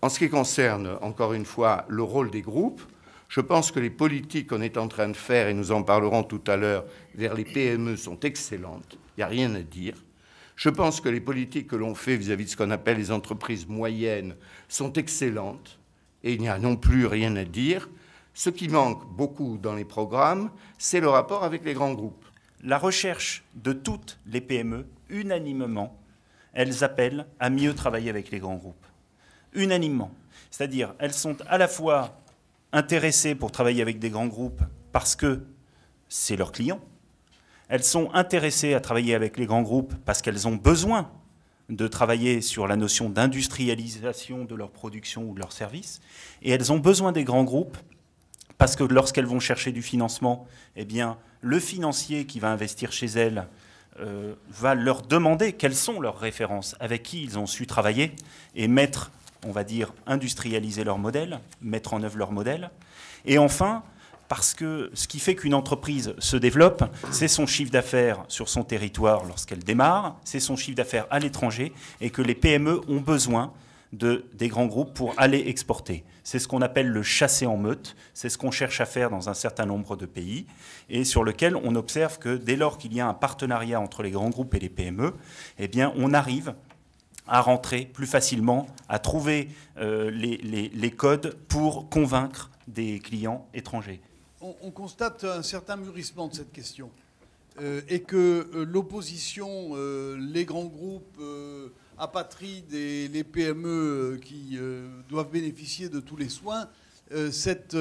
En ce qui concerne, encore une fois, le rôle des groupes, je pense que les politiques qu'on est en train de faire, et nous en parlerons tout à l'heure, vers les PME sont excellentes. Il n'y a rien à dire. Je pense que les politiques que l'on fait vis-à-vis de ce qu'on appelle les entreprises moyennes sont excellentes. Et il n'y a non plus rien à dire. Ce qui manque beaucoup dans les programmes, c'est le rapport avec les grands groupes. La recherche de toutes les PME, unanimement, elles appellent à mieux travailler avec les grands groupes. Unanimement. C'est-à-dire, elles sont à la fois intéressées pour travailler avec des grands groupes parce que c'est leurs clients. Elles sont intéressées à travailler avec les grands groupes parce qu'elles ont besoin de travailler sur la notion d'industrialisation de leur production ou de leurs services. Et elles ont besoin des grands groupes parce que lorsqu'elles vont chercher du financement, eh bien, le financier qui va investir chez elles va leur demander quelles sont leurs références, avec qui ils ont su travailler et mettre, on va dire, industrialiser leur modèle, mettre en œuvre leur modèle. Et enfin, parce que ce qui fait qu'une entreprise se développe, c'est son chiffre d'affaires sur son territoire lorsqu'elle démarre, c'est son chiffre d'affaires à l'étranger, et que les PME ont besoin des grands groupes pour aller exporter. C'est ce qu'on appelle le chasser en meute, c'est ce qu'on cherche à faire dans un certain nombre de pays, et sur lequel on observe que dès lors qu'il y a un partenariat entre les grands groupes et les PME, eh bien, on arrive à rentrer plus facilement, à trouver les codes pour convaincre des clients étrangers. On constate un certain mûrissement de cette question et que l'opposition, les grands groupes apatrides et les PME qui doivent bénéficier de tous les soins, cette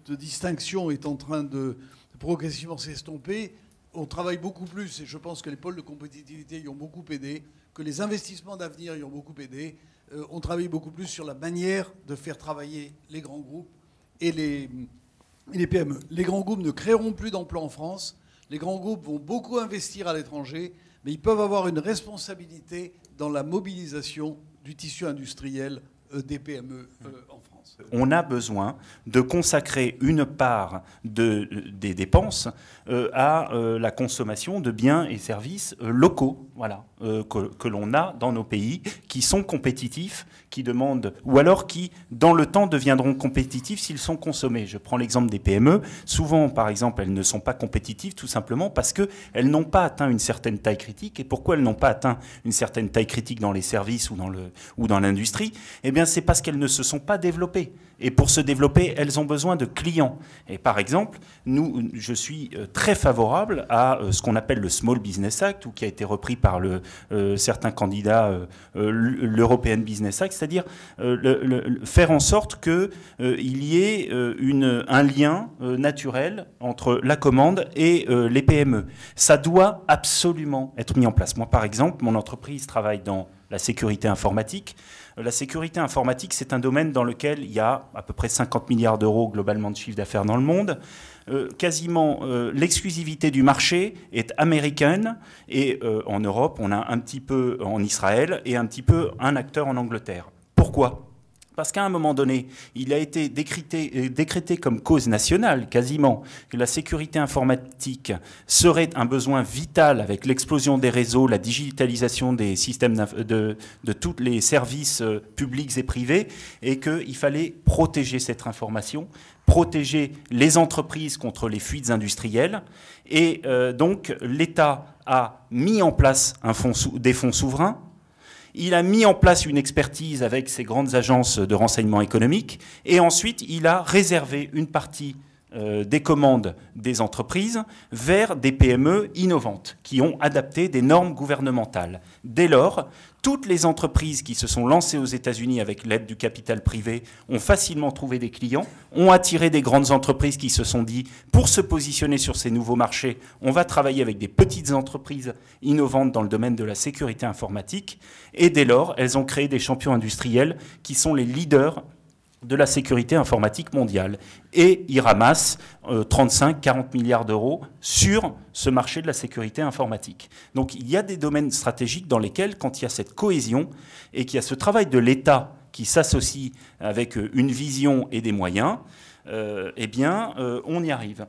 distinction est en train de progressivement s'estomper. On travaille beaucoup plus, et je pense que les pôles de compétitivité y ont beaucoup aidé, que les investissements d'avenir y ont beaucoup aidé. On travaille beaucoup plus sur la manière de faire travailler les grands groupes et les PME. Les grands groupes ne créeront plus d'emplois en France. Les grands groupes vont beaucoup investir à l'étranger, mais ils peuvent avoir une responsabilité dans la mobilisation du tissu industriel des PME en France. On a besoin de consacrer une part des dépenses à la consommation de biens et services locaux, voilà, que l'on a dans nos pays, qui sont compétitifs, qui demandent, ou alors qui, dans le temps, deviendront compétitifs s'ils sont consommés. Je prends l'exemple des PME. Souvent, par exemple, elles ne sont pas compétitives tout simplement parce qu'elles n'ont pas atteint une certaine taille critique. Et pourquoi elles n'ont pas atteint une certaine taille critique dans les services ou dans l'industrie? Eh bien, c'est parce qu'elles ne se sont pas développées. Et pour se développer, elles ont besoin de clients. Et par exemple, je suis très favorable à ce qu'on appelle le Small Business Act, ou qui a été repris par certains candidats, l'European Business Act, c'est-à-dire faire en sorte qu'il y ait un lien naturel entre la commande et les PME. Ça doit absolument être mis en place. Moi, par exemple, mon entreprise travaille dans la sécurité informatique. La sécurité informatique, c'est un domaine dans lequel il y a à peu près 50 milliards d'euros globalement de chiffre d'affaires dans le monde. Quasiment l'exclusivité du marché est américaine, et en Europe, on a un petit peu en Israël et un petit peu un acteur en Angleterre. Pourquoi ? Parce qu'à un moment donné, il a été décrété comme cause nationale, quasiment, que la sécurité informatique serait un besoin vital avec l'explosion des réseaux, la digitalisation des systèmes de tous les services publics et privés, et qu'il fallait protéger cette information, protéger les entreprises contre les fuites industrielles. Et donc, l'État a mis en place des fonds souverains. Il a mis en place une expertise avec ces grandes agences de renseignement économique, et ensuite il a réservé une partie des commandes des entreprises vers des PME innovantes qui ont adapté des normes gouvernementales. Dès lors, toutes les entreprises qui se sont lancées aux États-Unis avec l'aide du capital privé ont facilement trouvé des clients, ont attiré des grandes entreprises qui se sont dit, pour se positionner sur ces nouveaux marchés, on va travailler avec des petites entreprises innovantes dans le domaine de la sécurité informatique, et dès lors, elles ont créé des champions industriels qui sont les leaders de la sécurité informatique mondiale. Et ils ramassent 35-40 milliards d'euros sur ce marché de la sécurité informatique. Donc il y a des domaines stratégiques dans lesquels, quand il y a cette cohésion et qu'il y a ce travail de l'État qui s'associe avec une vision et des moyens, eh bien, on y arrive.